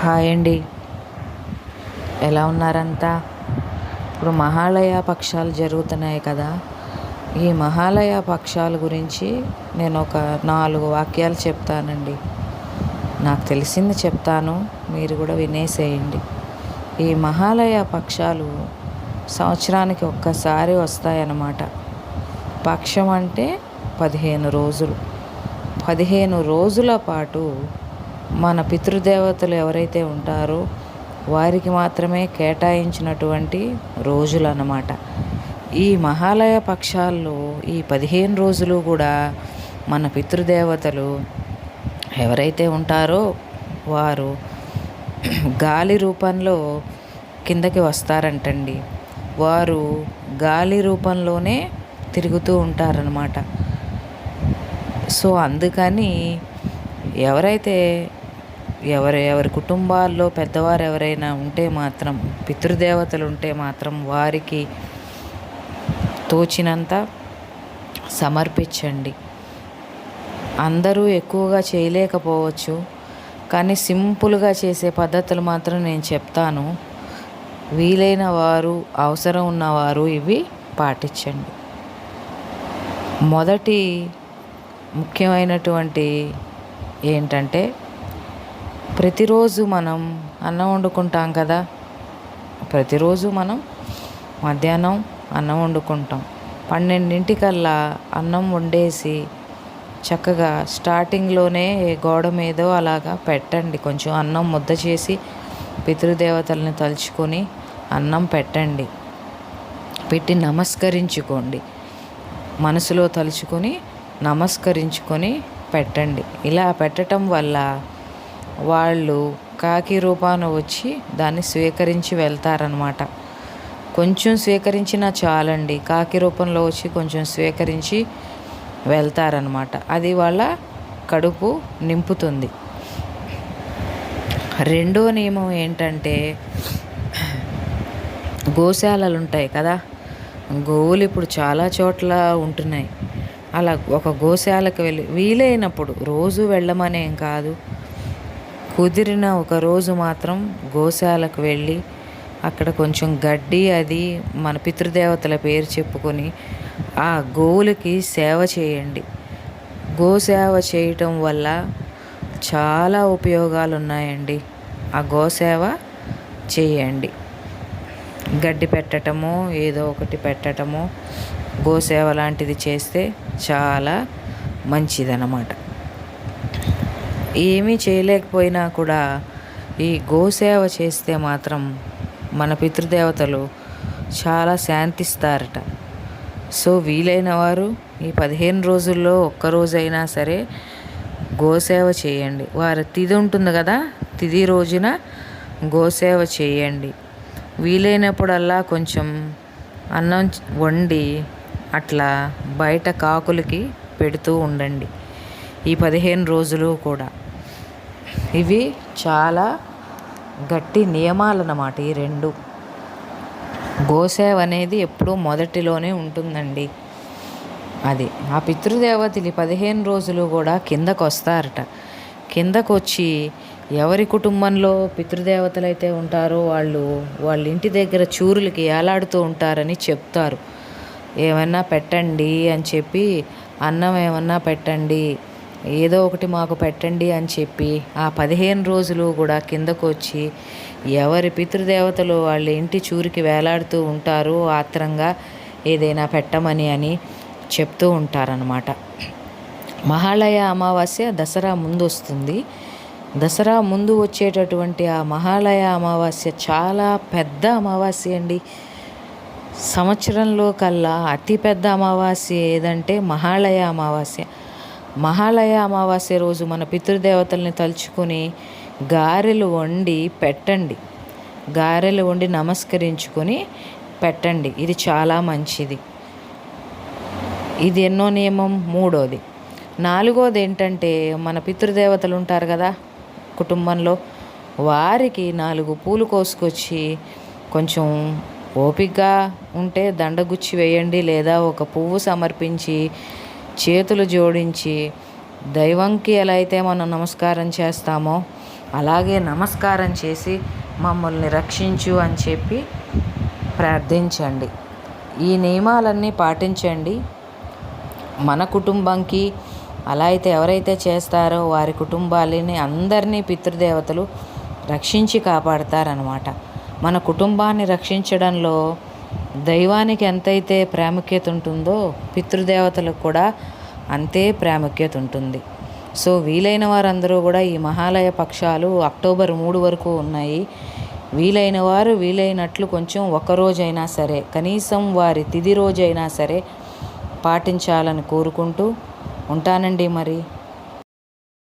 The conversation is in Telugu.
హాయ్ అండి. ఎలా ఉన్నారంతా? ఇప్పుడు మహాలయ పక్షాలు జరుగుతున్నాయి కదా. ఈ మహాలయ పక్షాల గురించి నేను ఒక 4 వాక్యాలు చెప్తానండి. నాకు తెలిసింది చెప్తాను, మీరు కూడా వినేసేయండి. ఈ మహాలయ పక్షాలు సంవత్సరానికి ఒక్కసారి వస్తాయన్నమాట. పక్షం అంటే 15 రోజులు. 15 రోజుల పాటు మన పితృదేవతలు ఎవరైతే ఉంటారో వారికి మాత్రమే కేటాయించినటువంటి రోజులు అన్నమాట. ఈ మహాలయ పక్షాల్లో ఈ 15 రోజులు కూడా మన పితృదేవతలు ఎవరైతే ఉంటారో వారు గాలి రూపంలో కిందకి వస్తారంటండి. వారు గాలి రూపంలోనే తిరుగుతూ ఉంటారనమాట. సో అందుకని ఎవరైతే ఎవరి కుటుంబాల్లో పెద్దవారు ఎవరైనా ఉంటే మాత్రం, పితృదేవతలు ఉంటే మాత్రం వారికి తోచినంత సమర్పించండి. అందరూ ఎక్కువగా చేయలేకపోవచ్చు, కానీ సింపుల్గా చేసే పద్ధతులు మాత్రం నేను చెప్తాను. వీలైన వారు, అవసరం ఉన్నవారు ఇవి పాటించండి. మొదటి ముఖ్యమైనటువంటి ఏంటంటే, ప్రతిరోజు మనం అన్నం వండుకుంటాం కదా. ప్రతిరోజు మనం మధ్యాహ్నం అన్నం వండుకుంటాం. 12 అన్నం వండేసి చక్కగా స్టార్టింగ్లోనే గోడ మీదో అలాగా పెట్టండి. కొంచెం అన్నం ముద్ద చేసి పితృదేవతల్ని తలుచుకొని అన్నం పెట్టండి. పెట్టి నమస్కరించుకోండి. మనసులో తలుచుకొని నమస్కరించుకొని పెట్టండి. ఇలా పెట్టడం వల్ల వాళ్ళు కాకి రూపాన వచ్చి దాన్ని స్వీకరించి వెళ్తారనమాట. కొంచెం స్వీకరించినా చాలండి. కాకి రూపంలో వచ్చి కొంచెం స్వీకరించి వెళ్తారనమాట. అది వాళ్ళ కడుపు నింపుతుంది. రెండో నియమం ఏంటంటే, గోశాలలు ఉంటాయి కదా. గోవులు ఇప్పుడు చాలా చోట్ల ఉంటున్నాయి. అలా ఒక గోశాలకు వెళ్ళి, వీలైనప్పుడు రోజు వెళ్ళమనేం కాదు, కుదిరిన ఒక రోజు మాత్రం గోశాలకు వెళ్ళి అక్కడ కొంచెం గడ్డి అది మన పితృదేవతల పేరు చెప్పుకొని ఆ గోవులకి సేవ చేయండి. గోసేవ చేయటం వల్ల చాలా ఉపయోగాలు ఉన్నాయండి. ఆ గోసేవ చేయండి. గడ్డి పెట్టటమో ఏదో ఒకటి పెట్టటమో గోసేవ లాంటిది చేస్తే చాలా మంచిదన్నమాట. ఏమీ చేయలేకపోయినా కూడా ఈ గోసేవ చేస్తే మాత్రం మన పితృదేవతలు చాలా శాంతిస్తారట. సో వీలైన వారు ఈ 15 రోజుల్లో ఒక్కరోజైనా సరే గోసేవ చేయండి. వారి తిథి ఉంటుంది కదా, తిథి రోజున గోసేవ చేయండి. వీలైనప్పుడల్లా కొంచెం అన్నం వండి అట్లా బయట కాకులకి పెడుతూ ఉండండి ఈ 15 రోజులు కూడా. ఇవి చాలా గట్టి నియమాలన్నమాట. ఈ 2 గోసేవ అనేది ఎప్పుడూ మొదటిలోనే ఉంటుందండి. అది ఆ పితృదేవతలు 15 రోజులు కూడా కిందకు వస్తారట. కిందకు వచ్చి ఎవరి కుటుంబంలో పితృదేవతలు అయితే ఉంటారో వాళ్ళ ఇంటి దగ్గర చూరులకి ఏలాడుతూ ఉంటారని చెప్తారు. ఏమన్నా పెట్టండి అని చెప్పి, అన్నం ఏమన్నా పెట్టండి, ఏదో ఒకటి మాకు పెట్టండి అని చెప్పి ఆ 15 రోజులు కూడా కిందకు వచ్చి ఎవరి పితృదేవతలు వాళ్ళ ఇంటి చూరికి వేలాడుతూ ఉంటారో ఆత్రంగా ఏదైనా పెట్టమని అని చెప్తూ ఉంటారనమాట. మహాలయ అమావాస్య దసరా ముందు వస్తుంది. దసరా ముందు వచ్చేటటువంటి ఆ మహాలయ అమావాస్య చాలా పెద్ద అమావాస్య అండి. సంవత్సరంలో కల్లా అతిపెద్ద అమావాస్య ఏదంటే మహాలయ అమావాస్య. మహాలయ అమావాస్య రోజు మన పితృదేవతల్ని తలుచుకొని గారెలు వండి పెట్టండి. గారెలు వండి నమస్కరించుకొని పెట్టండి. ఇది చాలా మంచిది. ఇది ఎన్నో నియమం? 3వది. 4వది ఏంటంటే, మన పితృదేవతలు ఉంటారు కదా కుటుంబంలో, వారికి 4 పూలు కోసుకొచ్చి కొంచెం ఓపికగా ఉంటే దండగుచ్చి వేయండి, లేదా ఒక పువ్వు సమర్పించి చేతులు జోడించి దైవంకి ఎలా అయితే మనం నమస్కారం చేస్తామో అలాగే నమస్కారం చేసి మమ్మల్ని రక్షించు అని చెప్పి ప్రార్థించండి. ఈ నియమాలన్నీ పాటించండి. మన కుటుంబంకి అలా అయితే ఎవరైతే చేస్తారో వారి కుటుంబాలని అందరినీ పితృదేవతలు రక్షించి కాపాడతారనమాట. మన కుటుంబాన్ని రక్షించడంలో దైవానికి ఎంతైతే ప్రాముఖ్యత ఉంటుందో పితృదేవతలకు కూడా అంతే ప్రాముఖ్యత ఉంటుంది. సో వీలైన వారందరూ కూడా ఈ మహాలయ పక్షాలు అక్టోబర్ 3 వరకు ఉన్నాయి. వీలైన వారు వీలైనట్లు కొంచెం ఒకరోజైనా సరే, కనీసం వారి తిథి రోజైనా సరే పాటించాలని కోరుకుంటూ ఉంటానండి మరి.